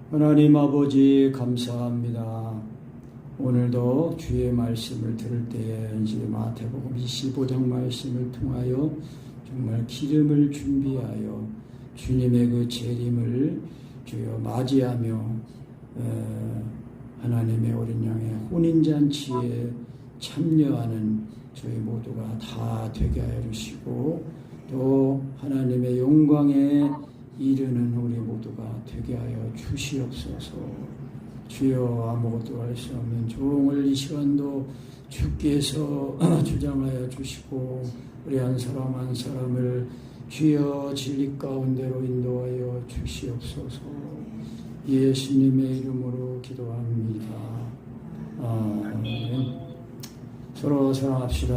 하나님 아버지 감사합니다. 오늘도 주의 말씀을 들을 때에 이제 마태복음 25장 말씀을 통하여 정말 기름을 준비하여 주님의 그 재림을 주여 맞이하며 하나님의 어린 양의 혼인잔치에 참여하는 저희 모두가 다 되게 하여 주시고 또 하나님의 영광에 이르는 우리 모두가 되게 하여 주시옵소서. 주여, 아무것도 할 수 없는 종을 이 시간도 주께서 주장하여 주시고 우리 한 사람 한 사람을 주여 진리 가운데로 인도하여 주시옵소서. 예수님의 이름으로 기도합니다. 아멘. 서로 사랑합시다.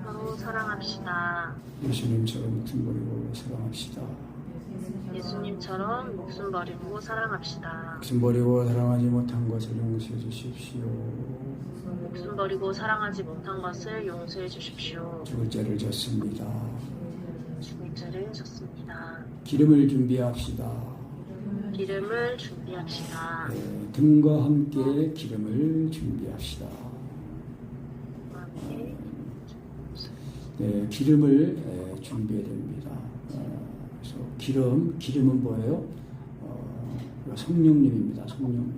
서로 사랑합시다. 예수님처럼 목숨 버리고 사랑합시다. 예수님처럼 목숨 버리고 사랑합시다. 목숨 버리고 사랑하지 못한 것을 용서해 주십시오. 목숨 버리고 사랑하지 못한 것을 용서해 주십시오. 죽을 죄를 졌습니다. 죽을 죄를 졌습니다. 기름을 준비합시다. 기름을 준비합시다. 등과 함께 기름을 준비합시다. 아멘. 기름을 준비해야 됩니다. 그래서 기름은 뭐예요? 성령님입니다. 성령님.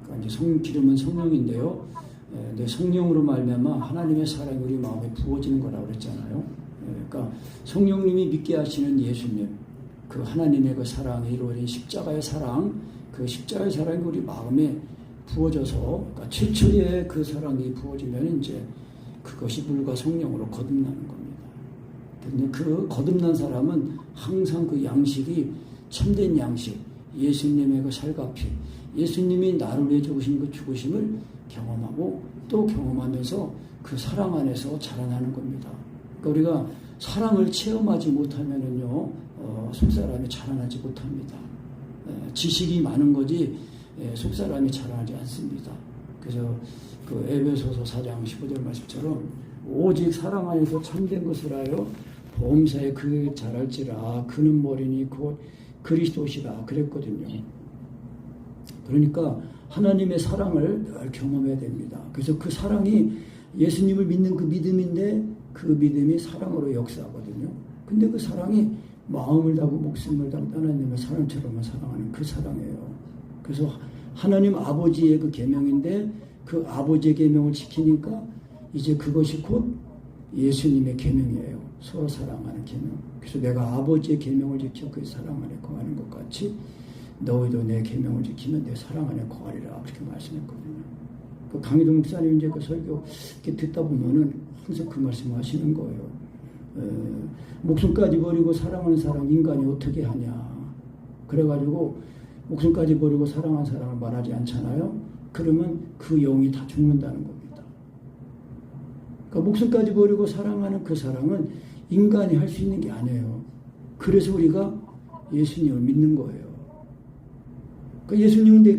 그러니까 이제 기름은 성령인데요. 내 성령으로 말미암아 하나님의 사랑이 우리 마음에 부어지는 거라고 그랬잖아요. 그러니까 성령님이 믿게 하시는 예수님, 그 하나님의 그 사랑이 이루어진 십자가의 사랑, 그 십자가의 사랑이 우리 마음에 부어져서, 그러니까 최초의 그 사랑이 부어지면 이제 그것이 물과 성령으로 거듭나는 겁니다. 근데 그 거듭난 사람은 항상 그 양식이 참된 양식, 예수님의 그 살과 피, 예수님이 나를 위해 죽으신 그 죽으심을 경험하고 또 경험하면서 그 사랑 안에서 자라나는 겁니다. 그러니까 우리가 사랑을 체험하지 못하면은요, 속사람이 자라나지 못합니다. 지식이 많은 거지 속사람이 자라나지 않습니다. 그래서 그 에베소서 4장 15절 말씀처럼 오직 사랑 안에서 참된 것을 하여 보험사에 그 자랄지라 그는 머리니 곧 그리스도시라 그랬거든요. 그러니까 하나님의 사랑을 늘 경험해야 됩니다. 그래서 그 사랑이 예수님을 믿는 그 믿음인데 그 믿음이 사랑으로 역사하거든요. 근데 그 사랑이 마음을 다하고 목숨을 다하고 하나님의 사랑처럼만 사랑하는 그 사랑이에요. 그래서 하나님 아버지의 그 계명인데 그 아버지의 계명을 지키니까 이제 그것이 곧 예수님의 계명이에요. 서로 사랑하는 계명. 그래서 내가 아버지의 계명을 지켜 그 사랑 안에 거하는 것 같이 너희도 내 계명을 지키면 내 사랑 안에 거하리라 그렇게 말씀했거든요. 그 강희동 목사님 이제 그 설교 이렇게 듣다 보면은 항상 그 말씀을 하시는 거예요. 목숨까지 버리고 사랑하는 사람 인간이 어떻게 하냐. 그래가지고 목숨까지 버리고 사랑하는 사람을 말하지 않잖아요. 그러면 그 영이 다 죽는다는 겁니다. 그러니까 목숨까지 버리고 사랑하는 그 사랑은 인간이 할 수 있는 게 아니에요. 그래서 우리가 예수님을 믿는 거예요. 그러니까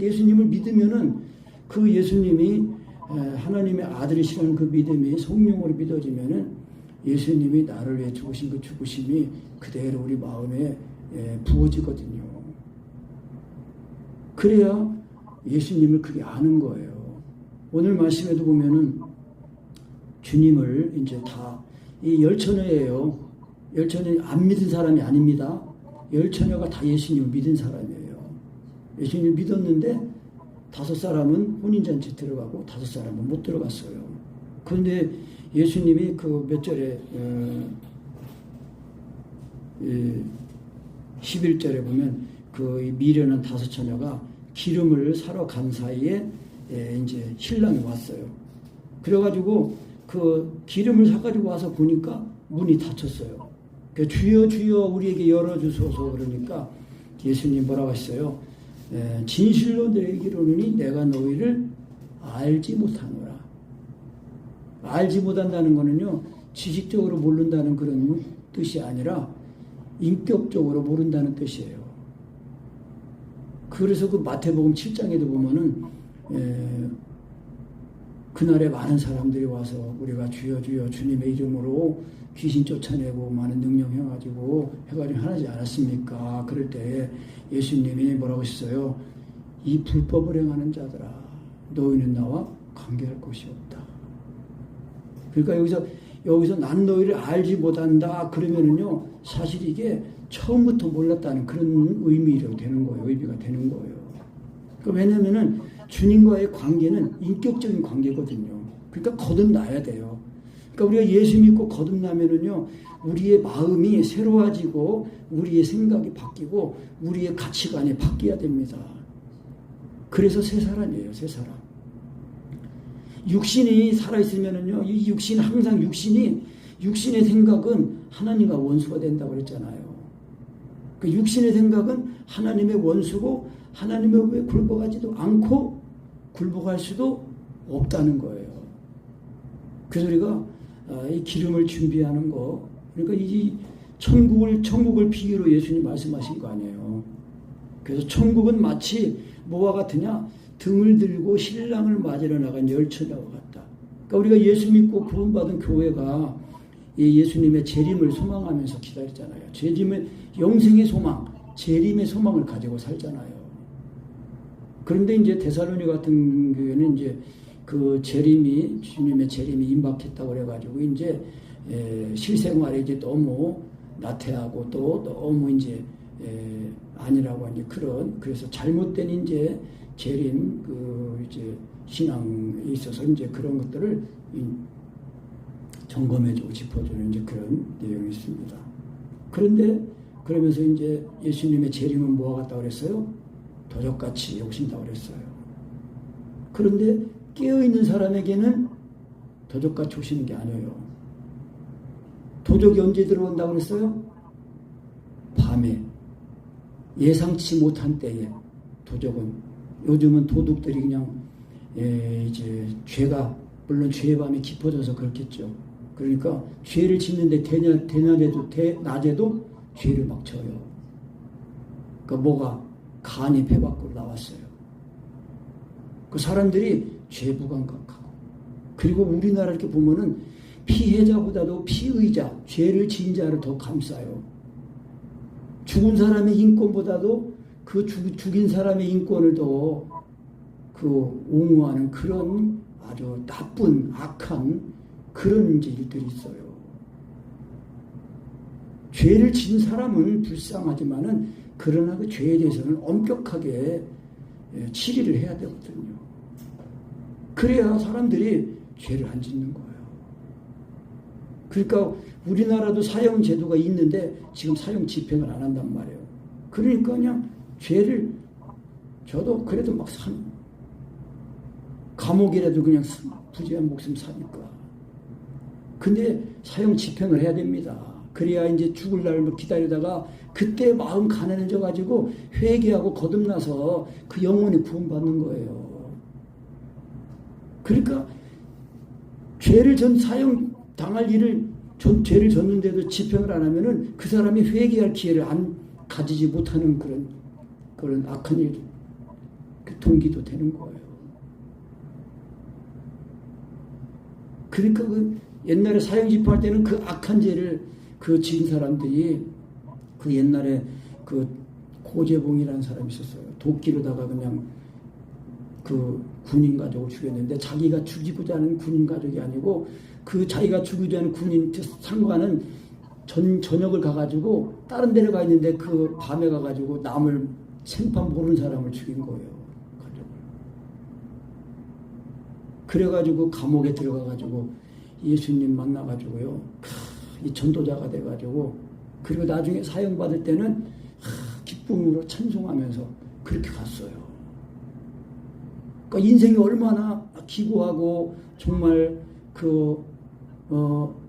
예수님을 믿으면은 그 예수님이 하나님의 아들이시라는 그 믿음이 성령으로 믿어지면은 예수님이 나를 위해 죽으신 그 죽으심이 그대로 우리 마음에 부어지거든요. 그래야 예수님을 그게 아는 거예요. 오늘 말씀에도 보면은 주님을 이제 다 이 열처녀예요. 열처녀 안 믿은 사람이 아닙니다. 열처녀가 다 예수님을 믿은 사람이에요. 예수님을 믿었는데 5사람은 혼인잔치 들어가고 5사람은 못 들어갔어요. 그런데 예수님이 그 몇 절에 11절에 보면 그 미련한 5처녀가 기름을 사러 간 사이에 이제 신랑이 왔어요. 그래가지고 그 기름을 사가지고 와서 보니까 문이 닫혔어요. 주여 주여 우리에게 열어주소서 그러니까 예수님 뭐라고 하셨어요? 진실로 너희에게 이르노니 내가 너희를 알지 못하노라. 알지 못한다는 거는요, 지식적으로 모른다는 그런 뜻이 아니라 인격적으로 모른다는 뜻이에요. 그래서 그 마태복음 7장에도 보면은 그날에 많은 사람들이 와서 우리가 주여 주여 주님의 이름으로 귀신 쫓아내고 많은 능력 해가지고 하지 않았습니까? 그럴 때 예수님이 뭐라고 하셨어요? 이 불법을 행하는 자들아, 너희는 나와 관계할 것이 없다. 그러니까 여기서 난 너희를 알지 못한다 그러면은요, 사실 이게 처음부터 몰랐다는 그런 의미로 되는 거예요. 의미가 되는 거예요. 그러니까 왜냐면은 주님과의 관계는 인격적인 관계거든요. 그러니까 거듭나야 돼요. 그러니까 우리가 예수 믿고 거듭나면은요, 우리의 마음이 새로워지고 우리의 생각이 바뀌고 우리의 가치관이 바뀌어야 됩니다. 그래서 새 사람이에요, 새 사람. 육신이 살아있으면은요, 이 육신의 생각은 하나님과 원수가 된다고 그랬잖아요. 그 육신의 생각은 하나님의 원수고 하나님의 왜 굴복하지도 않고 굴복할 수도 없다는 거예요. 그래서 우리가 이 기름을 준비하는 거, 그러니까 이 천국을 비유로 예수님 말씀하신 거 아니에요. 그래서 천국은 마치 뭐와 같으냐? 등을 들고 신랑을 맞으러 나간 열처녀와 같다. 그러니까 우리가 예수 믿고 구원받은 교회가 이 예수님의 재림을 소망하면서 기다리잖아요. 재림의 영생의 소망, 재림의 소망을 가지고 살잖아요. 그런데 이제 데살로니 같은 교회는 이제 그 주님의 재림이 임박했다고 그래가지고 이제 실생활에 이제 너무 나태하고 또 너무 이제 아니라고 이제 그래서 잘못된 이제 재림 이제 신앙에 있어서 이제 그런 것들을 점검해주고 짚어주는 이제 그런 내용이 있습니다. 그런데 그러면서 이제 예수님의 재림은 뭐와 같다고 그랬어요? 도적같이 오신다고 그랬어요. 그런데 깨어있는 사람에게는 도적같이 오시는 게 아니에요. 도적이 언제 들어온다고 그랬어요? 밤에, 예상치 못한 때에. 도적은 요즘은 도둑들이 그냥 이제 죄가 물론 죄의 밤이 깊어져서 그렇겠죠. 그러니까 죄를 짓는데 낮에도 죄를 막 져요. 그러니까 뭐가 간이 배 밖으로 나왔어요. 그 사람들이 죄부감각하고, 그리고 우리나라 이렇게 보면은 피해자보다도 피의자, 죄를 지은 자를 더 감싸요. 죽은 사람의 인권보다도 그 죽인 사람의 인권을 더 옹호하는 그런 아주 나쁜 악한 그런 이제 일들이 있어요. 죄를 지은 사람은 불쌍하지만은 그러나 그 죄에 대해서는 엄격하게 치리를 해야 되거든요. 그래야 사람들이 죄를 안 짓는 거예요. 그러니까 우리나라도 사형 제도가 있는데 지금 사형 집행을 안 한단 말이에요. 그러니까 그냥 죄를 저도 그래도 막 감옥이라도 그냥 부지한 목숨 사니까. 근데 사형 집행을 해야 됩니다. 그래야 이제 죽을 날을 기다리다가 그때 마음 가난해져 가지고 회개하고 거듭나서 그 영혼이 구원받는 거예요. 그러니까 죄를 사형 당할 죄를 졌는데도 집행을 안 하면은 그 사람이 회개할 기회를 안 가지지 못하는 그런 악한 일, 그 동기도 되는 거예요. 그러니까 옛날에 사형 집행할 때는 그 악한 죄를 지은 사람들이 옛날에 고재봉이라는 사람이 있었어요. 도끼로다가 그냥 군인 가족을 죽였는데 자기가 죽이고자 하는 군인 가족이 아니고 자기가 죽이고자 하는 군인 상관은 저녁을 가가지고 다른 데를 가 있는데 그 밤에 가가지고 남을 생판 모르는 사람을 죽인 거예요. 가족을. 그래가지고 감옥에 들어가가지고 예수님 만나가지고요. 이 전도자가 돼가지고 그리고 나중에 사형 받을 때는 기쁨으로 찬송하면서 그렇게 갔어요. 그러니까 인생이 얼마나 기고하고 정말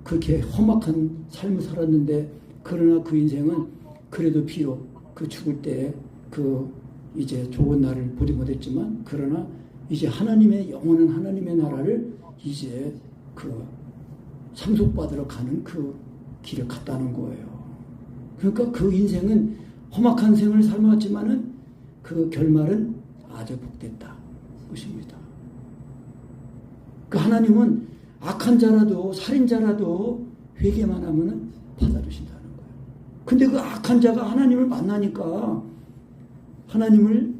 그렇게 험악한 삶을 살았는데 그러나 그 인생은 그래도 비록 죽을 때 이제 좋은 날을 보지 못했지만 그러나 이제 영원한 하나님의 나라를 이제 상속받으러 가는 그 길을 갔다는 거예요. 그러니까 그 인생은 험악한 생을 살았지만은 그 결말은 아주 복됐다 것입니다. 그 하나님은 악한 자라도 살인자라도 회개만 하면은 받아주신다는 거예요. 근데 그 악한 자가 하나님을 만나니까 하나님을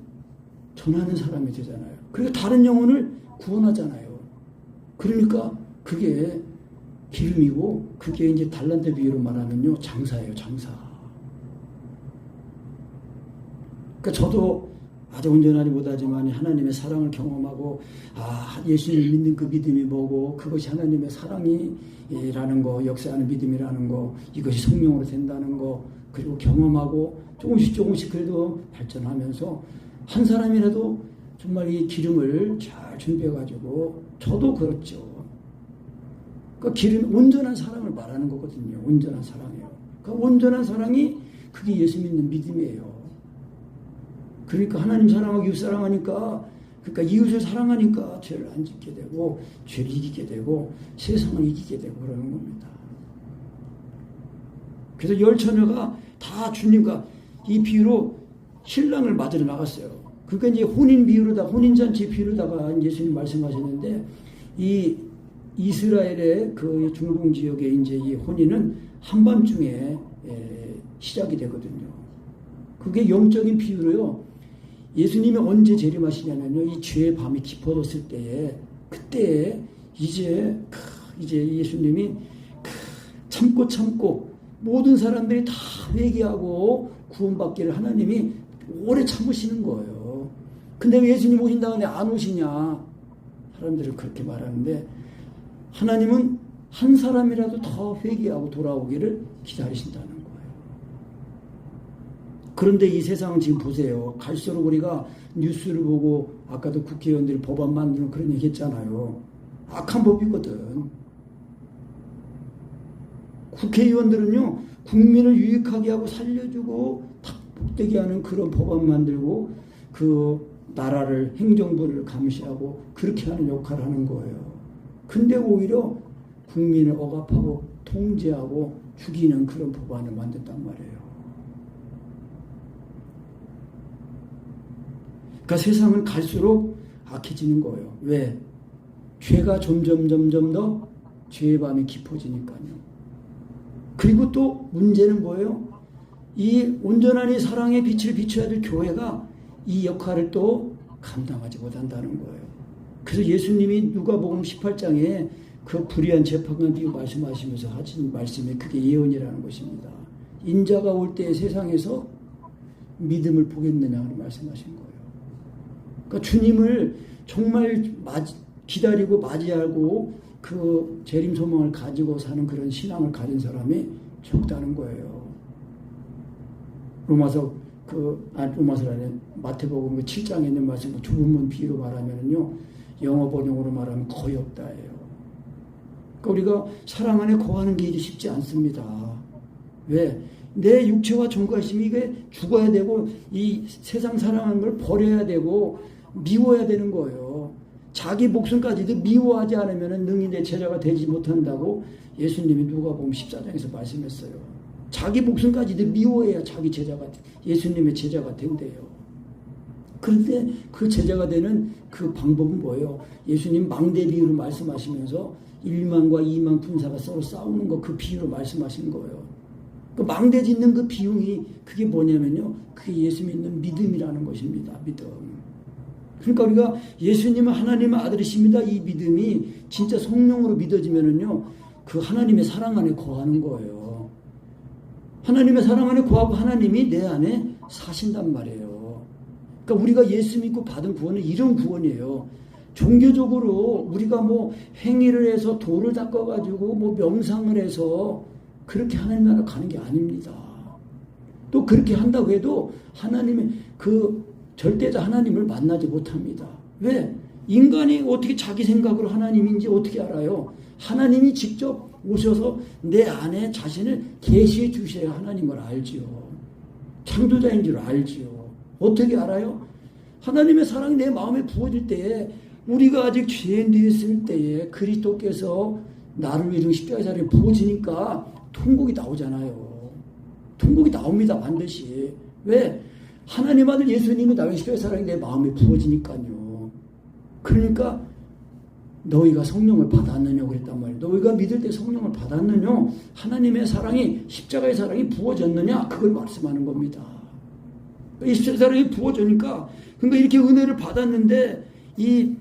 전하는 사람이 되잖아요. 그리고 다른 영혼을 구원하잖아요. 그러니까 그게 기름이고 그게 이제 달란트 비유로 말하면요 장사예요, 장사. 그러니까 저도 아주 온전하지 못하지만 하나님의 사랑을 경험하고 예수님을 믿는 그 믿음이 뭐고 그것이 하나님의 사랑이라는 거, 역사하는 믿음이라는 거, 이것이 성령으로 된다는 거, 그리고 경험하고 조금씩 그래도 발전하면서 한 사람이라도 정말 이 기름을 잘 준비해가지고 저도 그렇죠. 그러니까 기름, 온전한 사랑을 말하는 거거든요. 온전한 사랑이에요. 그러니까 온전한 사랑이 그게 예수 믿는 믿음이에요. 그러니까 하나님 사랑하고 이웃 사랑하니까, 그러니까 이웃을 사랑하니까 죄를 안 짓게 되고 죄를 이기게 되고 세상을 이기게 되고 그러는 겁니다. 그래서 열 처녀가 다 주님과 이 비유로 신랑을 맞으러 나갔어요. 그러니까 이제 혼인 비유로다, 혼인잔치 비유로다가 예수님 말씀하셨는데, 이 이스라엘의 그 중동 지역에 이제 이 혼인은 한밤중에 시작이 되거든요. 그게 영적인 비유로요. 예수님이 언제 재림하시냐면요, 이 죄의 밤이 깊어졌을 때에, 그때에 이제 예수님이 참고 모든 사람들이 다 회개하고 구원받기를 하나님이 오래 참으시는 거예요. 근데 왜 예수님 오신 다음에 안 오시냐? 사람들은 그렇게 말하는데, 하나님은 한 사람이라도 더 회개하고 돌아오기를 기다리신다는 거예요. 그런데 이 세상은 지금 보세요. 갈수록 우리가 뉴스를 보고, 아까도 국회의원들이 법안 만드는 그런 얘기 했잖아요. 악한 법이거든. 국회의원들은요, 국민을 유익하게 하고 살려주고 복되게 하는 그런 법안 만들고 그 나라를, 행정부를 감시하고 그렇게 하는 역할을 하는 거예요. 근데 오히려 국민을 억압하고 통제하고 죽이는 그런 법안을 만든단 말이에요. 그러니까 세상은 갈수록 악해지는 거예요. 왜? 죄가 점점 더 죄의 밤이 깊어지니까요. 그리고 또 문제는 뭐예요? 이 온전한 이 사랑의 빛을 비춰야 될 교회가 이 역할을 또 감당하지 못한다는 거예요. 그래서 예수님이 누가복음 18장에 그 불의한 재판관 비유 말씀하시면서 하신 말씀이 그게 예언이라는 것입니다. 인자가 올 때 세상에서 믿음을 보겠느냐고 말씀하신 거예요. 그러니까 주님을 정말 기다리고 맞이하고 그 재림 소망을 가지고 사는 그런 신앙을 가진 사람이 적다는 거예요. 로마서라는 마태복음 7장에 있는 말씀, 두 부분 비유로 말하면요, 영어 번역으로 말하면 거의 없다예요. 그러니까 우리가 사랑 안에 거하는 게 쉽지 않습니다. 왜? 내 육체와 정과심이 이게 죽어야 되고 이 세상 사랑하는 걸 버려야 되고 미워야 되는 거예요. 자기 목숨까지도 미워하지 않으면 능히 내 제자가 되지 못한다고 예수님이 누가복음 14장에서 말씀했어요. 자기 목숨까지도 미워해야 자기 제자가, 예수님의 제자가 된대요. 그런데 그 제자가 되는 그 방법은 뭐예요? 예수님 망대 비유로 말씀하시면서 1만과 2만 군사가 서로 싸우는 거, 그 비유로 말씀하신 거예요. 그 망대 짓는 그 비용이 그게 뭐냐면요, 그게 예수 믿는 믿음이라는 것입니다. 믿음. 그러니까 우리가 예수님은 하나님의 아들이십니다, 이 믿음이 진짜 성령으로 믿어지면은요, 그 하나님의 사랑 안에 거하는 거예요. 하나님의 사랑 안에 거하고 하나님이 내 안에 사신단 말이에요. 그러니까 우리가 예수 믿고 받은 구원은 이런 구원이에요. 종교적으로 우리가 뭐 행위를 해서 돌을 닦아가지고 뭐 명상을 해서 그렇게 하나님 나라 가는 게 아닙니다. 또 그렇게 한다고 해도 하나님의 그 절대자 하나님을 만나지 못합니다. 왜? 인간이 어떻게 자기 생각으로 하나님인지 어떻게 알아요? 하나님이 직접 오셔서 내 안에 자신을 계시해 주셔야 하나님을 알지요. 창조자인 줄 알지요. 어떻게 알아요? 하나님의 사랑이 내 마음에 부어질 때에, 우리가 아직 죄인 되었을 때에 그리스도께서 나를 위해 십자가의 자리에 부어지니까 통곡이 나오잖아요. 통곡이 나옵니다, 반드시. 왜? 하나님 아들 예수님이 나의 십자가의 사랑이 내 마음에 부어지니까요. 그러니까 너희가 성령을 받았느냐 그랬단 말이에요. 너희가 믿을 때 성령을 받았느냐? 하나님의 사랑이, 십자가의 사랑이 부어졌느냐? 그걸 말씀하는 겁니다. 이 십자가의 사랑이 부어지니까, 그러니까 이렇게 은혜를 받았는데 이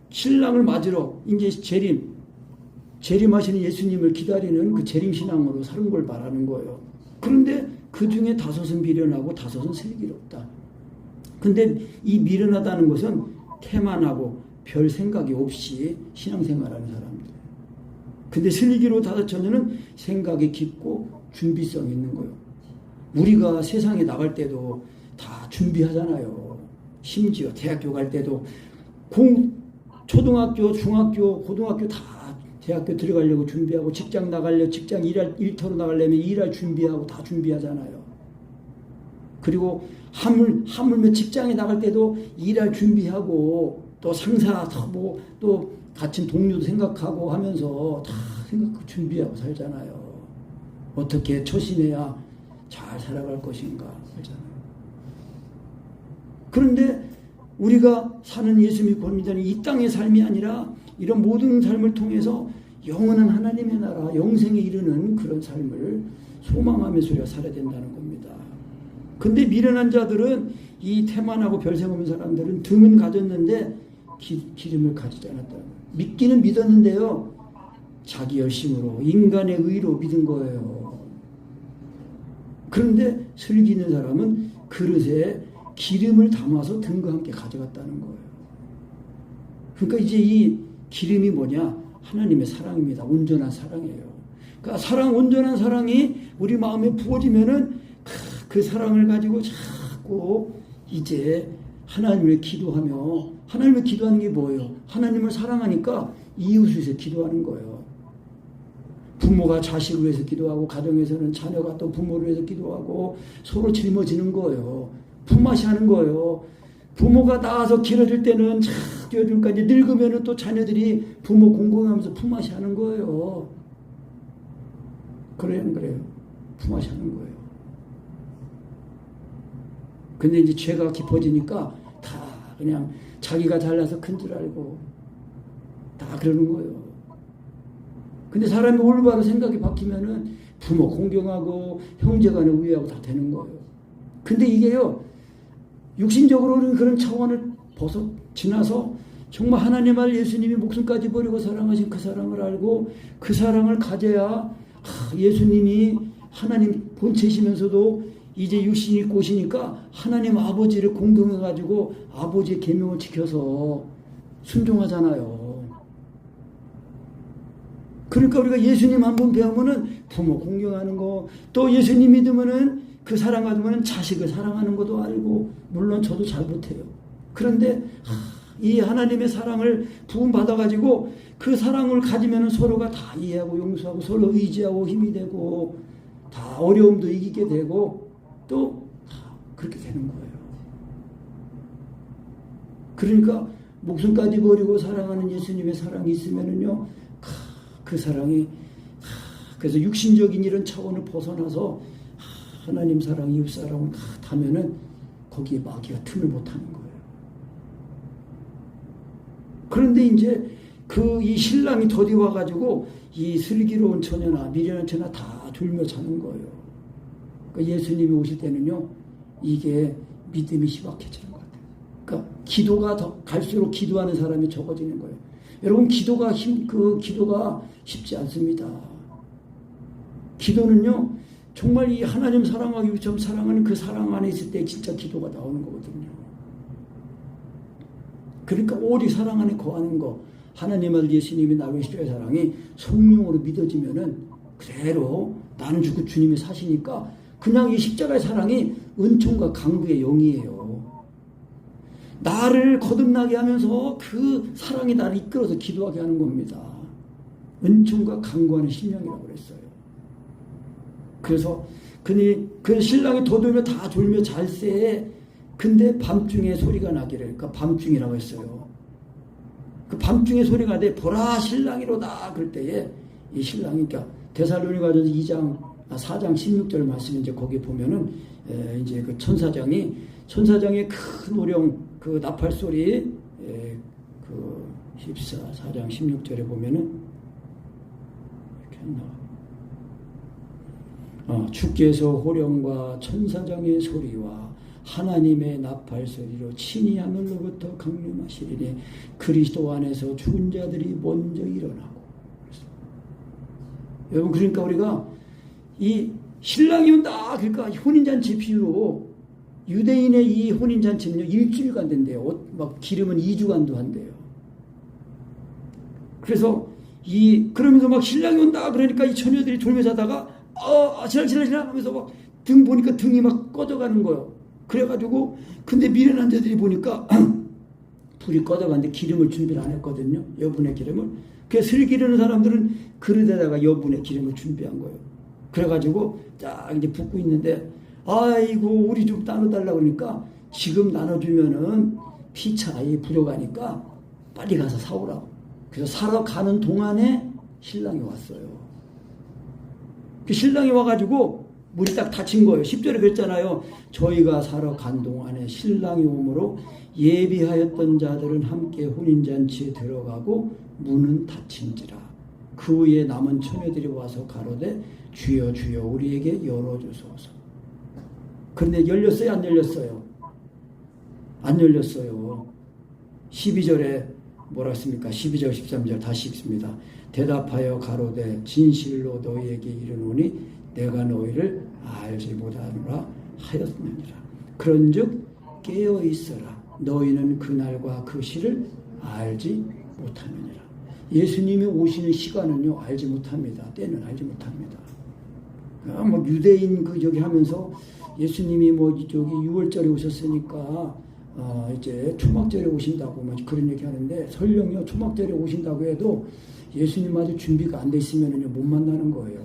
신랑을 맞으러 이제 재림하시는 예수님을 기다리는 그 재림신앙으로 사는 걸 말하는 거예요. 그런데 그 중에 5은 미련하고 5은 슬기롭다. 근데 이 미련하다는 것은 태만하고 별 생각이 없이 신앙생활하는 사람들. 근데 슬기로 5처녀는 생각이 깊고 준비성이 있는 거예요. 우리가 세상에 나갈 때도 다 준비하잖아요. 심지어 대학교 갈 때도 초등학교, 중학교, 고등학교 다 대학교 들어가려고 준비하고, 직장 나가려고, 직장 일터로 나가려면 일할 준비하고 다 준비하잖아요. 그리고 하물며 직장에 나갈 때도 일할 준비하고, 또 상사, 또 같은 동료도 생각하고 하면서 다 준비하고 살잖아요. 어떻게 처신해야 잘 살아갈 것인가 살잖아요. 그런데 우리가 사는 예수 믿고 믿는 이 땅의 삶이 아니라 이런 모든 삶을 통해서 영원한 하나님의 나라, 영생에 이르는 그런 삶을 소망하면서 우리가 살아야 된다는 겁니다. 근데 미련한 자들은, 이 태만하고 별생 없는 사람들은 등은 가졌는데 기름을 가지지 않았다는 거예요. 믿기는 믿었는데요, 자기 열심으로, 인간의 의로 믿은 거예요. 그런데 슬기 있는 사람은 그릇에 기름을 담아서 등과 함께 가져갔다는 거예요. 그러니까 이제 이 기름이 뭐냐? 하나님의 사랑입니다. 온전한 사랑이에요. 그러니까 온전한 사랑이 우리 마음에 부어지면은 그 사랑을 가지고 자꾸 이제 하나님을 기도하며, 하나님을 기도하는 게 뭐예요? 하나님을 사랑하니까 이웃을 위해서 기도하는 거예요. 부모가 자식을 위해서 기도하고, 가정에서는 자녀가 또 부모를 위해서 기도하고, 서로 짊어지는 거예요. 품앗이 하는 거예요. 부모가 나와서 길어질 때는 참 뛰어줄까, 이제 늙으면은 또 자녀들이 부모 공경하면서 품앗이 하는 거예요. 그래요, 안 그래요? 품앗이 하는 거예요. 근데 이제 죄가 깊어지니까 다 그냥 자기가 잘나서 큰 줄 알고 다 그러는 거예요. 근데 사람이 올바로 생각이 바뀌면은 부모 공경하고 형제간에 우애하고 다 되는 거예요. 근데 이게요, 육신적으로는 그런 차원을 지나서 정말 하나님 알 예수님이 목숨까지 버리고 사랑하신 그 사랑을 알고 그 사랑을 가져야 예수님이 하나님 본체시면서도 이제 육신이 있고 오시니까 하나님 아버지를 공경해가지고 아버지의 계명을 지켜서 순종하잖아요. 그러니까 우리가 예수님 한 분 배우면은 부모 공경하는 거, 또 예수님 믿으면은 그 사랑 가지고는 자식을 사랑하는 것도 알고, 물론 저도 잘 못해요. 그런데 이 하나님의 사랑을 부음 받아가지고 그 사랑을 가지면은 서로가 다 이해하고 용서하고 서로 의지하고 힘이 되고 다 어려움도 이기게 되고 또 그렇게 되는 거예요. 그러니까 목숨까지 버리고 사랑하는 예수님의 사랑이 있으면은요, 그 사랑이, 그래서 육신적인 이런 차원을 벗어나서 하나님 사랑, 이웃 사랑을 하면은 거기에 마귀가 틈을 못 하는 거예요. 그런데 이제 이 신랑이 더디 와가지고 이 슬기로운 처녀나 미련한 처녀 다 졸며 자는 거예요. 그러니까 예수님이 오실 때는요, 이게 믿음이 희박해지는 것 같아요. 그러니까 기도가 더 갈수록 기도하는 사람이 적어지는 거예요. 여러분, 기도가 쉽지 않습니다. 기도는요, 정말 이 하나님 사랑하기 위해 사랑하는 그 사랑 안에 있을 때 진짜 기도가 나오는 거거든요. 그러니까 오직 사랑 안에 거하는 거, 하나님 아들 예수님이 나의 십자가의 사랑이 성령으로 믿어지면은 그대로 나는 죽고 주님이 사시니까 그냥 이 십자가의 사랑이 은총과 강구의 영이에요. 나를 거듭나게 하면서 그 사랑이 나를 이끌어서 기도하게 하는 겁니다. 은총과 강구하는 심령이라고 그랬어요. 그래서 그 신랑이 더돌며 다 졸며 잘 새. 근데 밤중에 소리가 나기를, 그러니까 밤중이라고 했어요. 그 밤중에 소리가 내 보라 신랑이로다. 그럴 때에 이 신랑이, 그러니까 데살로니가전서 4장 16절 말씀, 이제 거기 보면은 이제 그 천사장의 큰 오령, 그 나팔 소리, 그 4장 16절에 보면은 이렇게 나와. 주께서 호령과 천사장의 소리와 하나님의 나팔 소리로 친히 하늘로부터 강림하시리니 그리스도 안에서 죽은 자들이 먼저 일어나고. 여러분, 그러니까 우리가 이 신랑이 온다 그러니까 혼인잔치 비유로 유대인의 이 혼인잔치는요 일주일간 된대요. 막 기름은 2주간도 한대요. 그래서 그러면서 막 신랑이 온다 그러니까 이 처녀들이 돌면서 하다가 신랑 하면서 막 등 보니까 등이 막 꺼져가는 거예요. 그래가지고 근데 미련한 자들이 보니까 불이 꺼져가는데 기름을 준비를 안 했거든요. 여분의 기름을. 그래서 슬 기르는 사람들은 그릇에다가 여분의 기름을 준비한 거예요. 그래가지고 딱 이제 붓고 있는데 아이고 우리 좀 나눠달라고 그러니까 지금 나눠주면은 피차이 부족하니까 빨리 가서 사오라고. 그래서 사러 가는 동안에 신랑이 왔어요. 그 신랑이 와가지고 문이 딱 닫힌 거예요. 10절에 그랬잖아요. 저희가 사러 간 동안에 신랑이 오므로 예비하였던 자들은 함께 혼인잔치에 들어가고 문은 닫힌지라. 그 후에 남은 처녀들이 와서 가로되 주여 주여 우리에게 열어주소서. 그런데 열렸어요? 안 열렸어요? 안 열렸어요. 12절에 뭐라 했습니까? 12절 13절 다시 읽습니다. 대답하여 가로되 진실로 너희에게 이르노니 내가 너희를 알지 못하노라 하였느니라. 그런즉 깨어있어라. 너희는 그날과 그 시를 알지 못하느니라. 예수님이 오시는 시간은요 알지 못합니다. 때는 알지 못합니다. 뭐 유대인 저기 하면서 예수님이 뭐 저기 6월절에 오셨으니까 이제 초막절에 오신다고 뭐 그런 얘기 하는데 설령요 초막절에 오신다고 해도 예수님 아직 준비가 안 돼 있으면은요 못 만나는 거예요.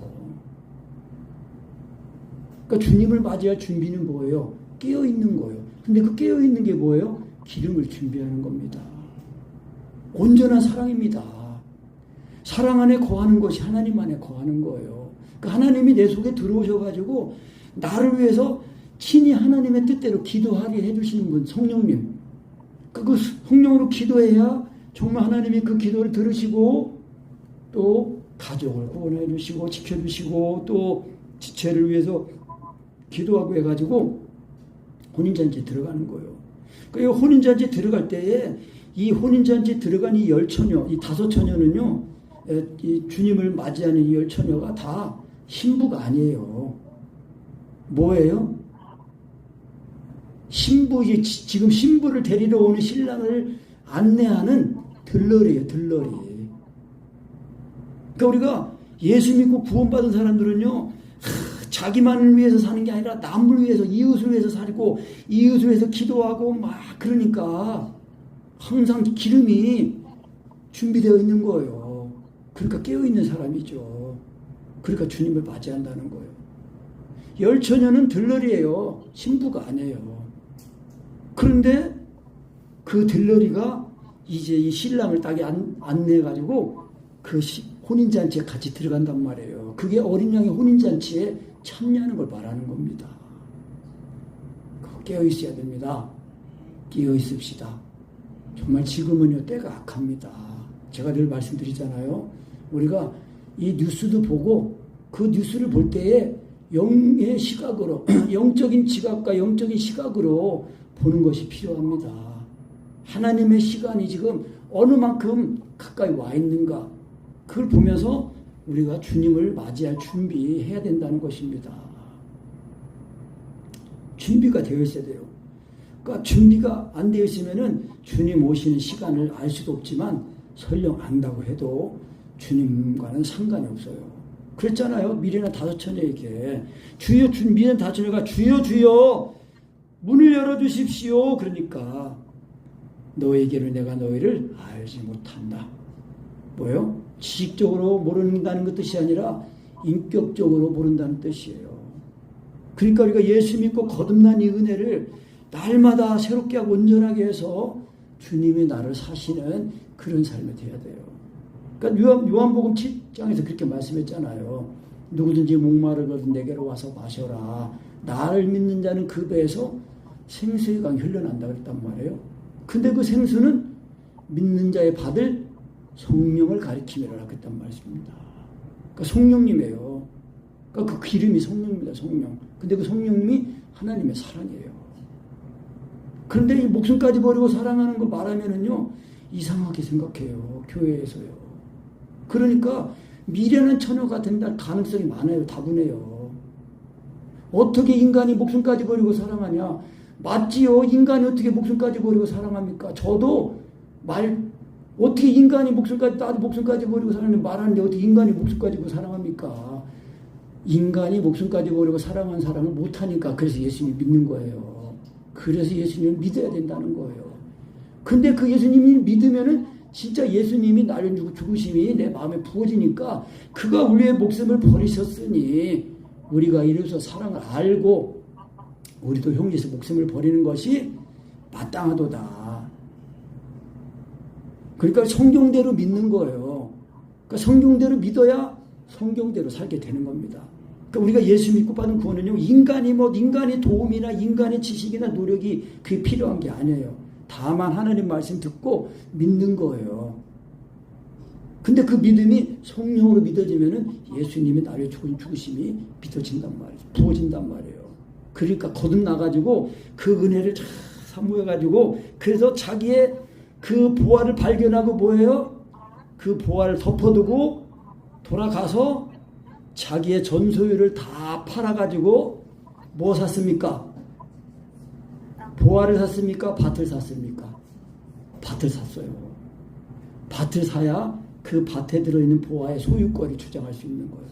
그러니까 주님을 맞이할 준비는 뭐예요? 깨어 있는 거예요. 근데 그 깨어 있는 게 뭐예요? 기름을 준비하는 겁니다. 온전한 사랑입니다. 사랑 안에 거하는 것이 하나님 안에 거하는 거예요. 그러니까 하나님이 내 속에 들어오셔가지고 나를 위해서 친히 하나님의 뜻대로 기도하게 해주시는 분, 성령님. 그 성령으로 기도해야 정말 하나님이 그 기도를 들으시고 또 가족을 구원해 주시고 지켜주시고 또 지체를 위해서 기도하고 해가지고 혼인잔치에 들어가는 거예요. 그러니까 혼인잔치에 들어갈 때에 이 혼인잔치에 들어간 이 10처녀, 이 5처녀는요, 이 주님을 맞이하는 이 10처녀가 다 신부가 아니에요. 뭐예요? 지금 신부를 데리러 오는 신랑을 안내하는 들러리예요, 들러리. 그러니까 우리가 예수 믿고 구원받은 사람들은요, 자기만을 위해서 사는 게 아니라 남을 위해서, 이웃을 위해서 살고, 이웃을 위해서 기도하고, 막, 그러니까, 항상 기름이 준비되어 있는 거예요. 그러니까 깨어있는 사람이죠. 그러니까 주님을 맞이한다는 거예요. 10처녀는 들러리예요. 신부가 아니에요. 그런데 그 들러리가 이제 이 신랑을 딱 안내해가지고 그 혼인잔치에 같이 들어간단 말이에요. 그게 어린 양의 혼인잔치에 참여하는 걸 말하는 겁니다. 깨어 있어야 됩니다. 깨어 있읍시다. 정말 지금은요 때가 악합니다. 제가 늘 말씀드리잖아요. 우리가 이 뉴스도 보고 그 뉴스를 볼 때에 영의 시각으로 영적인 지각과 영적인 시각으로 보는 것이 필요합니다. 하나님의 시간이 지금 어느 만큼 가까이 와 있는가 그걸 보면서 우리가 주님을 맞이할 준비해야 된다는 것입니다. 준비가 되어 있어야 돼요. 그러니까 준비가 안 되어 있으면은 주님 오시는 시간을 알 수도 없지만 설령 안다고 해도 주님과는 상관이 없어요. 그랬잖아요. 미련한 5처녀에게 주여 미련한 5처녀가 주여 주여 문을 열어주십시오. 그러니까 너에게로 내가 너희를 알지 못한다. 뭐요? 지식적으로 모른다는 것 뜻이 아니라 인격적으로 모른다는 뜻이에요. 그러니까 우리가 예수 믿고 거듭난 이 은혜를 날마다 새롭게 하고 온전하게 해서 주님이 나를 사시는 그런 삶이 되어야 돼요. 그러니까 요한복음 7장에서 그렇게 말씀했잖아요. 누구든지 목마르거든 내게로 와서 마셔라. 나를 믿는 자는 그 배에서 생수의 강이 흘러난다 그랬단 말이에요. 근데 그 생수는 믿는 자의 받을 성령을 가리킴이라 했단 말씀입니다. 그러니까 성령님이에요. 그러니까 그 이름이 성령입니다. 성령. 근데 그 성령님이 하나님의 사랑이에요. 그런데 이 목숨까지 버리고 사랑하는 거 말하면은요, 이상하게 생각해요. 교회에서요. 그러니까 미래는 처녀가 된다는 가능성이 많아요. 다분해요. 어떻게 인간이 목숨까지 버리고 사랑하냐? 맞지요. 인간이 어떻게 목숨까지 버리고 사랑합니까? 저도 어떻게 인간이 나도 목숨까지 버리고 사랑하는 말하는데 어떻게 인간이 목숨까지 버리고 사랑합니까? 인간이 목숨까지 버리고 사랑한 사랑을 못하니까 그래서 예수님 믿는 거예요. 그래서 예수님을 믿어야 된다는 거예요. 근데 그 예수님이 믿으면은 진짜 예수님이 나를 주고 죽으심이 내 마음에 부어지니까 그가 우리의 목숨을 버리셨으니 우리가 이래서 사랑을 알고 우리도 형제에서 목숨을 버리는 것이 마땅하도다. 그러니까 성경대로 믿는 거예요. 그러니까 성경대로 믿어야 성경대로 살게 되는 겁니다. 그러니까 우리가 예수 믿고 받은 구원은요, 인간의 도움이나 인간의 지식이나 노력이 그게 필요한 게 아니에요. 다만 하나님 말씀 듣고 믿는 거예요. 근데 그 믿음이 성령으로 믿어지면은 예수님이 나를 죽으심이 믿어진단 말이에요. 부어진단 말이에요. 그러니까 거듭나가지고 그 은혜를 잘 사모해가지고 그래서 자기의 그 보화를 발견하고 뭐예요? 그 보화를 덮어두고 돌아가서 자기의 전소유를 다 팔아가지고 뭐 샀습니까? 보화를 샀습니까? 밭을 샀습니까? 밭을 샀어요. 밭을 사야 그 밭에 들어있는 보화의 소유권을 주장할 수 있는 거예요.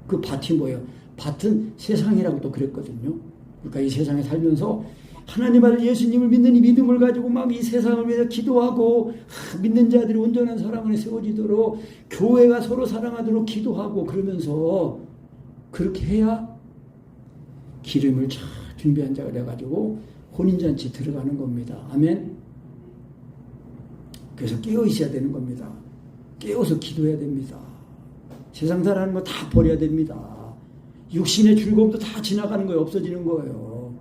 그 밭이 뭐예요? 밭은 세상이라고 또 그랬거든요. 그러니까 이 세상에 살면서 하나님 아들 예수님을 믿는 이 믿음을 가지고 막 이 세상을 위해서 기도하고 믿는 자들이 온전한 사랑 안에 세워지도록 교회가 서로 사랑하도록 기도하고 그러면서 그렇게 해야 기름을 잘 준비한 자가 돼가지고 혼인잔치 들어가는 겁니다. 아멘. 그래서 깨어 있어야 되는 겁니다. 깨어서 기도해야 됩니다. 세상 살아가는 거 다 버려야 됩니다. 육신의 즐거움도 다 지나가는 거예요. 없어지는 거예요.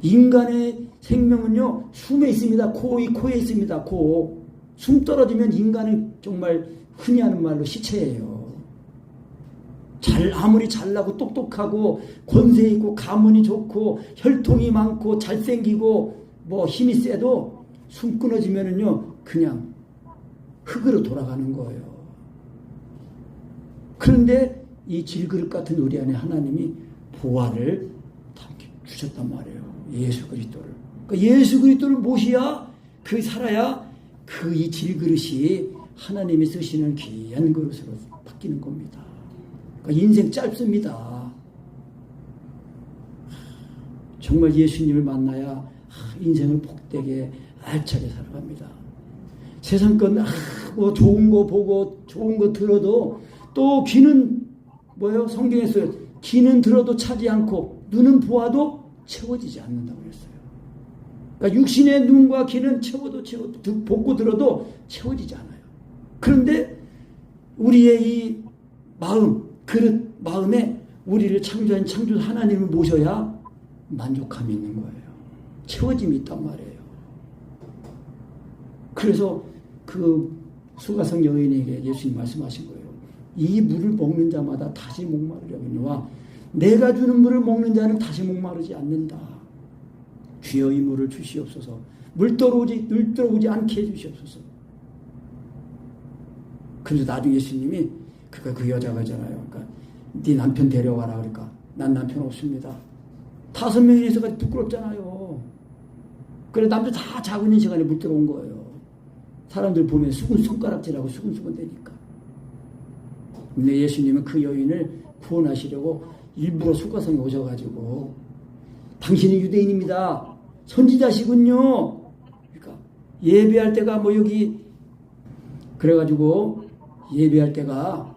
인간의 생명은요, 숨에 있습니다. 코에 있습니다. 코. 숨 떨어지면 인간은 정말 흔히 하는 말로 시체예요. 아무리 잘나고 똑똑하고 권세 있고 가문이 좋고 혈통이 많고 잘생기고 뭐 힘이 세도 숨 끊어지면은요, 그냥 흙으로 돌아가는 거예요. 그런데 이 질그릇 같은 우리 안에 하나님이 보화를 주셨단 말이에요. 예수 그리스도를. 그러니까 예수 그리스도를 모셔야 살아야 그 이 질그릇이 하나님이 쓰시는 귀한 그릇으로 바뀌는 겁니다. 그러니까 인생 짧습니다. 정말 예수님을 만나야 인생을 복되게 알차게 살아갑니다. 세상 건 뭐 좋은 거 보고 좋은 거 들어도 또 귀는 뭐예요? 성경에 써요. 귀는 들어도 차지 않고 눈은 보아도 채워지지 않는다고 그랬어요. 그러니까 육신의 눈과 귀는 채워도 보고 들어도 채워지지 않아요. 그런데 우리의 이 마음에 우리를 창조한 창조 하나님을 모셔야 만족감이 있는 거예요. 채워짐이 있단 말이에요. 그래서 그 수가성 여인에게 예수님 말씀하신 거예요. 이 물을 먹는 자마다 다시 목마르려거니와 내가 주는 물을 먹는 자는 다시 목마르지 않는다. 주여 이 물을 주시옵소서. 물 들어오지 않게 해주시옵소서. 그래서 나중에 예수님이 그 여자가 잖아요. 그러니까 네 남편 데려와라. 그러니까 난 남편 없습니다. 5명이 있어서 부끄럽잖아요. 그래 남들 다 자고 있는 시간에 물 들어온 거예요. 사람들 보면 손가락질하고 수근수근 대니까. 근데 예수님은 그 여인을 구원하시려고 일부러 수가성에 오셔가지고 당신은 유대인입니다. 선지자시군요. 그러니까 예배할 때가 뭐 여기 그래가지고 예배할 때가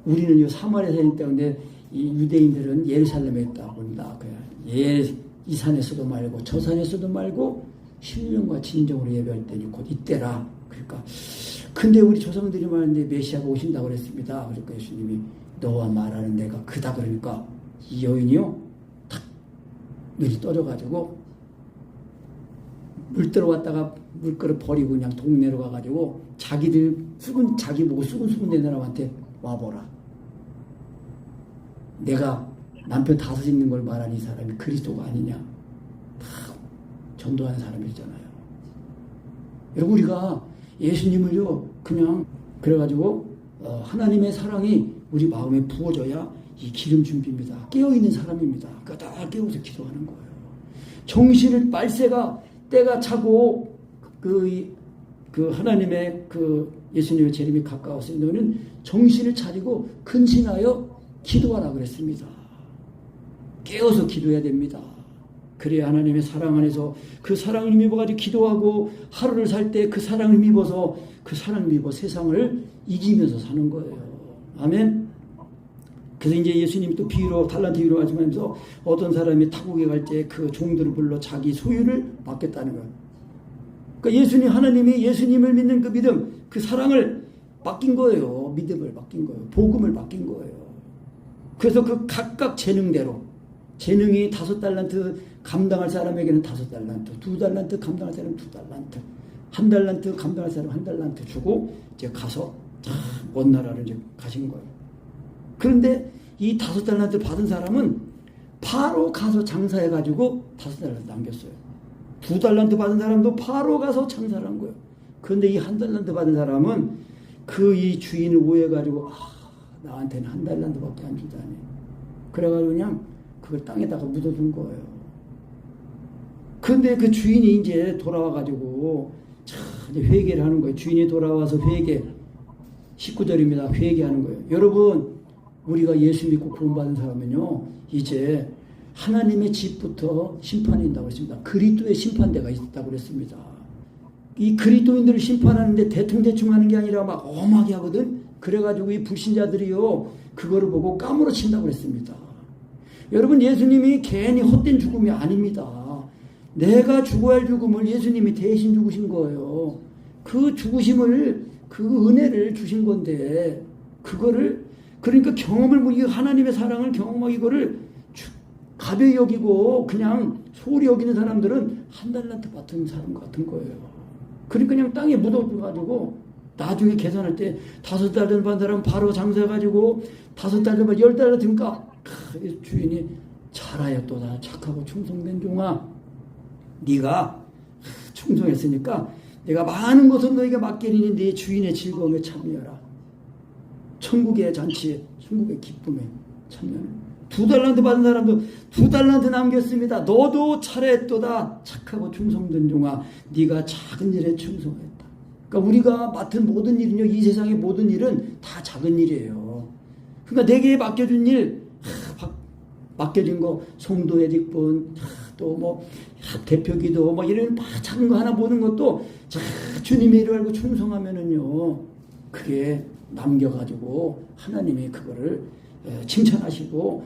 우리는 사마리아 사는 때인데 이 유대인들은 예루살렘에 있다 본다. 이 산에서도 말고 저 산에서도 말고 신령과 진정으로 예배할 때니 곧 이때라. 그러니까 근데 우리 조상들이 말하는데 메시아가 오신다고 그랬습니다. 그러니까 예수님이 너와 말하는 내가 그다. 그러니까 이 여인이요 탁 눈이 떠져가지고 물 들어왔다가 물그릇 버리고 그냥 동네로 가가지고 자기들 자기 보고 수근수근 된 사람한테 와보라. 내가 남편 5 있는 걸 말하는 이 사람이 그리스도가 아니냐. 다 전도하는 사람이잖아요. 여러분 우리가 예수님을요 그냥 그래가지고 하나님의 사랑이 우리 마음에 부어져야 이 기름 준비입니다. 깨어있는 사람입니다. 그러니까 다 깨워서 기도하는 거예요. 정신을 말세가 때가 차고 그 하나님의 그 예수님의 재림이 가까웠으니 너는 정신을 차리고 근신하여 기도하라 그랬습니다. 깨어서 기도해야 됩니다. 그래야 하나님의 사랑 안에서 그 사랑을 힘입어가지고 기도하고 하루를 살 때 그 사랑을 힘입어서 그 사랑을 힘입어 세상을 이기면서 사는 거예요. 아멘. 그래서 이제 예수님이 또 비유로 달란트 비유로 말씀하면서 어떤 사람이 타국에 갈 때 그 종들을 불러 자기 소유를 맡겠다는 거예요. 그러니까 예수님 하나님이 예수님을 믿는 그 믿음 그 사랑을 맡긴 거예요. 믿음을 맡긴 거예요. 복음을 맡긴 거예요. 그래서 그 각각 재능대로 재능이 5달란트 감당할 사람에게는 5달란트, 2달란트 감당할 사람은 2달란트, 1달란트 감당할 사람은 1달란트 주고 이제 가서 먼 나라로 이제 가신 거예요. 그런데 이 5달란트 받은 사람은 바로 가서 장사해가지고 5달란트 남겼어요. 2달란트 받은 사람도 바로 가서 장사를 한 거예요. 그런데 이 1달란트 받은 사람은 그 이 주인을 오해가지고 나한테는 1달란트밖에 안 주다니. 그래가지고 그냥 그걸 땅에다가 묻어둔 거예요. 그런데 그 주인이 이제 돌아와가지고 이제 회개를 하는 거예요. 주인이 돌아와서 회개. 19절입니다. 회개하는 거예요. 여러분 우리가 예수 믿고 구원받은 사람은요 이제 하나님의 집부터 심판이 있다고 했습니다. 그리스도의 심판대가 있다고 그랬습니다. 이 그리스도인들을 심판하는데 대충대충 하는 게 아니라 막 엄하게 하거든. 그래가지고 이 불신자들이요 그거를 보고 까무러친다고 그랬습니다. 여러분 예수님이 괜히 헛된 죽음이 아닙니다. 내가 죽어야 할 죽음을 예수님이 대신 죽으신 거예요. 그 죽으심을 그 은혜를 주신 건데 그거를 그러니까 경험을 하나님의 사랑을 경험하고 이거를 가벼이 여기고 그냥 소홀히 여기는 사람들은 1달란트 받은 사람 같은 거예요. 그러니까 그냥 땅에 묻어가지고 나중에 계산할 때 5달란트 받은 사람은 바로 장사해가지고 5달란트 받은 10달란트니까 주인이 잘하였도다 착하고 충성된 종아 네가 충성했으니까 내가 많은 것은 너희가 맡기리니 네 주인의 즐거움에 참여하라. 천국의 잔치에 천국의 기쁨에 참여하라. 2달란트 받은 사람도 2달란트 남겼습니다. 너도 잘했도다 착하고 충성된 종아 네가 작은 일에 충성했다. 그러니까 우리가 맡은 모든 일은요 이 세상의 모든 일은 다 작은 일이에요. 그러니까 내게 맡겨준 일 맡겨진 거 송도의 직분 또 뭐 대표기도 뭐 이런 작은 거 하나 보는 것도 주님의 일을 알고 충성하면은요 그게 남겨가지고 하나님이 그거를 칭찬하시고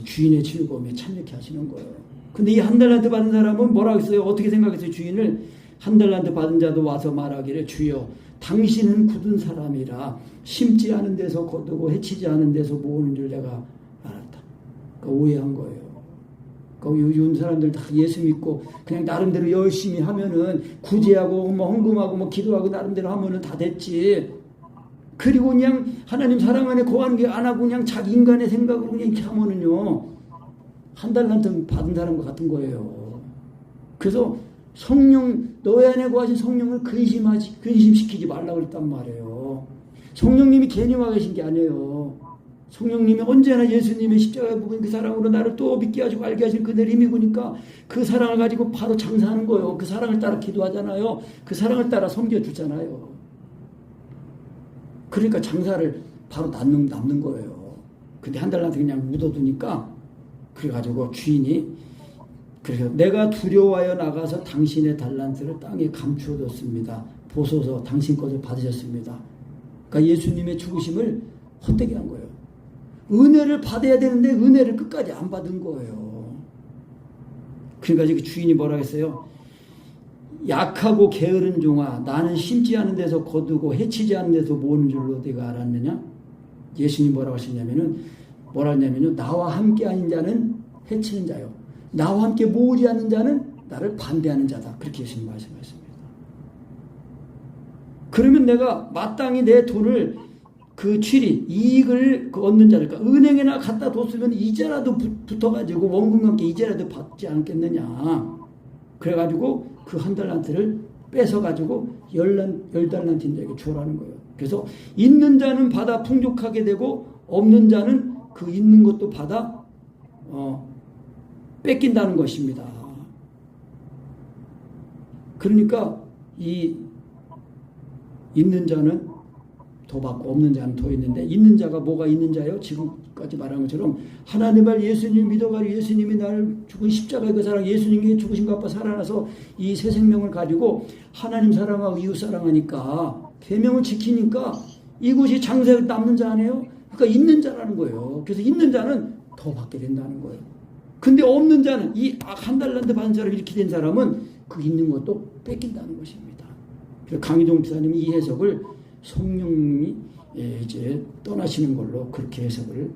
주인의 즐거움에 참여케 하시는 거예요. 근데 이 1달란트 받은 사람은 뭐라고 했어요? 어떻게 생각했어요? 주인을 1달란트 받은 자도 와서 말하기를 주여 당신은 굳은 사람이라 심지 않은 데서 거두고 해치지 않은 데서 모으는 줄 내가 알았다. 그러니까 오해한 거예요. 요즘 사람들 다 예수 믿고 그냥 나름대로 열심히 하면은 구제하고 뭐 헌금하고 뭐 기도하고 나름대로 하면은 다 됐지. 그리고 그냥 하나님 사랑 안에 거하는 게 안 하고 그냥 자기 인간의 생각으로 그냥 이렇게 하면은요 1달란트 받은 사람과 같은 거예요. 그래서 성령 너희 안에 거하신 성령을 근심시키지 말라고 그랬단 말이에요. 성령님이 괜히 와 계신 게 아니에요. 성령님이 언제나 예수님의 십자가에 부은 그 사랑으로 나를 또 믿게 하시고 알게 하시는 그দের 힘이니까 그 사랑을 가지고 바로 장사하는 거예요. 그 사랑을 따라 기도하잖아요. 그 사랑을 따라 섬겨주잖아요. 그러니까 장사를 바로 남는 거예요. 근데 1달란트 그냥 묻어두니까 그래가지고 주인이 그래서 내가 두려워하여 나가서 당신의 달란트를 땅에 감추어뒀습니다. 보소서 당신 것을 받으셨습니다. 그러니까 예수님의 죽으심을 헛되게 한 거예요. 은혜를 받아야 되는데 은혜를 끝까지 안 받은 거예요. 그러니까 지금 주인이 뭐라 했어요? 약하고 게으른 종아 나는 심지 않은 데서 거두고 해치지 않은 데서 모으는 줄로 네가 알았느냐? 예수님이 뭐라고 하시냐면은 나와 함께 하는 자는 해치는 자요. 나와 함께 모으지 않는 자는 나를 반대하는 자다. 그렇게 예수님 말씀하셨습니다. 그러면 내가 마땅히 내 돈을 그 취리, 이익을 얻는 자를, 그러니까 은행에나 갖다 뒀으면 이자라도 붙어가지고 원금과 함께 이자라도 받지 않겠느냐. 그래가지고 그 한 달란트를 뺏어가지고 10달란트인자에게 주라는 거예요. 그래서 있는 자는 받아 풍족하게 되고 없는 자는 그 있는 것도 받아 뺏긴다는 것입니다. 그러니까 이 있는 자는 더 받고 없는 자는 더 있는데, 있는 자가 뭐가 있는 자예요? 지금까지 말한 것처럼 하나님을 예수님 믿어가지고 예수님이 나를 죽은 십자가의 그 사랑, 예수님이 죽으신 것 갚아 살아나서 이 새 생명을 가지고 하나님 사랑하고 이웃 사랑하니까 계명을 지키니까 이곳이 장세에 남는 자 아니에요? 그러니까 있는 자라는 거예요. 그래서 있는 자는 더 받게 된다는 거예요. 근데 없는 자는, 이 한 달란트 받은 사람, 이렇게 된 사람은 그 있는 것도 뺏긴다는 것입니다. 그래서 강희동 피사님이 이 해석을 성령님이 이제 떠나시는 걸로 그렇게 해석을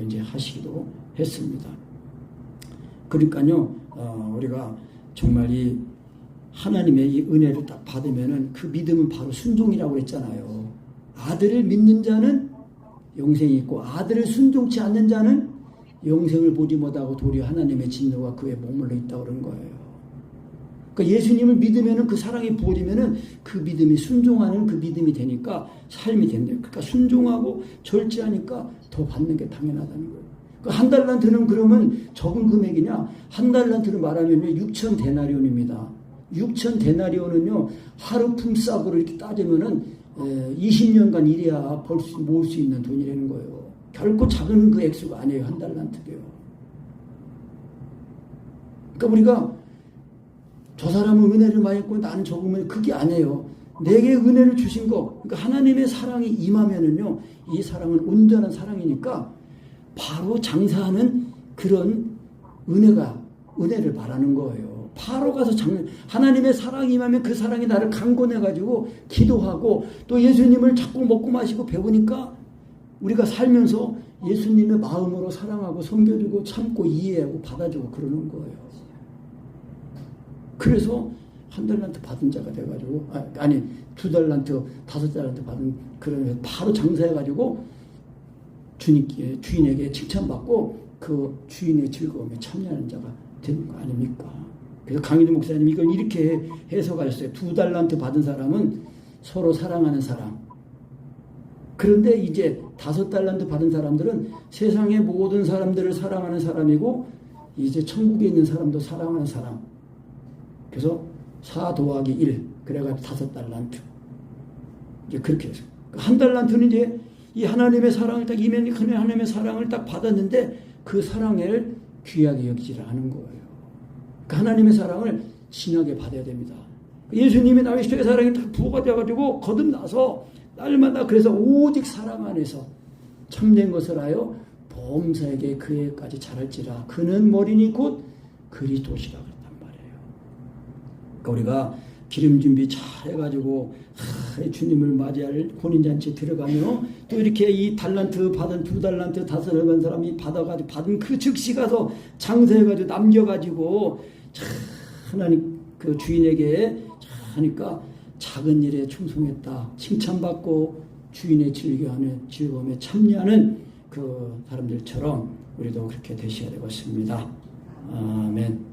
이제 하시기도 했습니다. 그러니까요, 우리가 정말 이 하나님의 이 은혜를 딱 받으면은 그 믿음은 바로 순종이라고 그랬잖아요. 아들을 믿는 자는 영생이 있고 아들을 순종치 않는 자는 영생을 보지 못하고 도리어 하나님의 진노가 그에 머물러 있다고 그런 거예요. 그러니까 예수님을 믿으면은 그 사랑이 부어지면은 그 믿음이 순종하는 그 믿음이 되니까 삶이 된대요. 그러니까 순종하고 절제하니까 더 받는 게 당연하다는 거예요. 그러니까 한 달란트는 그러면 적은 금액이냐? 한 달란트를 말하면요 6천 데나리온입니다. 6천 데나리온은요 하루 품삯으로 이렇게 따지면은 20년간 일해야 모을 수 있는 돈이라는 거예요. 결코 작은 그 액수가 아니에요. 한 달란트도요. 그러니까 우리가 저 사람은 은혜를 많이 했고 나는 적으면 그게 아니에요. 내게 은혜를 주신 거, 그러니까 하나님의 사랑이 임하면은요, 이 사랑은 온전한 사랑이니까 바로 장사하는 그런 은혜를 바라는 거예요. 바로 가서 하나님의 사랑이 임하면 그 사랑이 나를 강권해가지고 기도하고 또 예수님을 자꾸 먹고 마시고 배우니까 우리가 살면서 예수님의 마음으로 사랑하고 섬겨주고 참고 이해하고 받아주고 그러는 거예요. 그래서 한 달란트 받은 자가 돼가지고, 아니, 2달란트, 5달란트 받은, 그러면 바로 장사해가지고 주인에게 칭찬받고 그 주인의 즐거움에 참여하는 자가 되는 거 아닙니까? 그래서 강희도 목사님 이걸 이렇게 해석하셨어요. 2달란트 받은 사람은 서로 사랑하는 사람. 그런데 이제 5달란트 받은 사람들은 세상의 모든 사람들을 사랑하는 사람이고, 이제 천국에 있는 사람도 사랑하는 사람. 그래서 4 더하기 1 그래가지고 5달란트 이제 그렇게 해서 한 달란트는 이제 이 하나님의 사랑을 딱 이면 하나님의 사랑을 딱 받았는데 그 사랑을 귀하게 여기지를 않은 거예요. 그 하나님의 사랑을 진하게 받아야 됩니다. 예수님이 나의 십자가의 사랑이 딱 부어가지고 거듭나서 날마다 그래서 오직 사랑 안에서 참된 것을 하여 범사에게 그에까지 자랄지라 그는 머리니 곧 그리스도시라. 우리가 기름 준비 잘 해가지고 주님을 맞이할 혼인잔치에 들어가며 또 이렇게 이 달란트 받은 2달란트 5달란트 사람이 받아가지고 받은 그 즉시 가서 장사해가지고 남겨가지고 하나님 그 주인에게 하니까 작은 일에 충성했다 칭찬받고 주인의 즐거움에 참여하는 그 사람들처럼 우리도 그렇게 되셔야 되겠습니다. 아멘.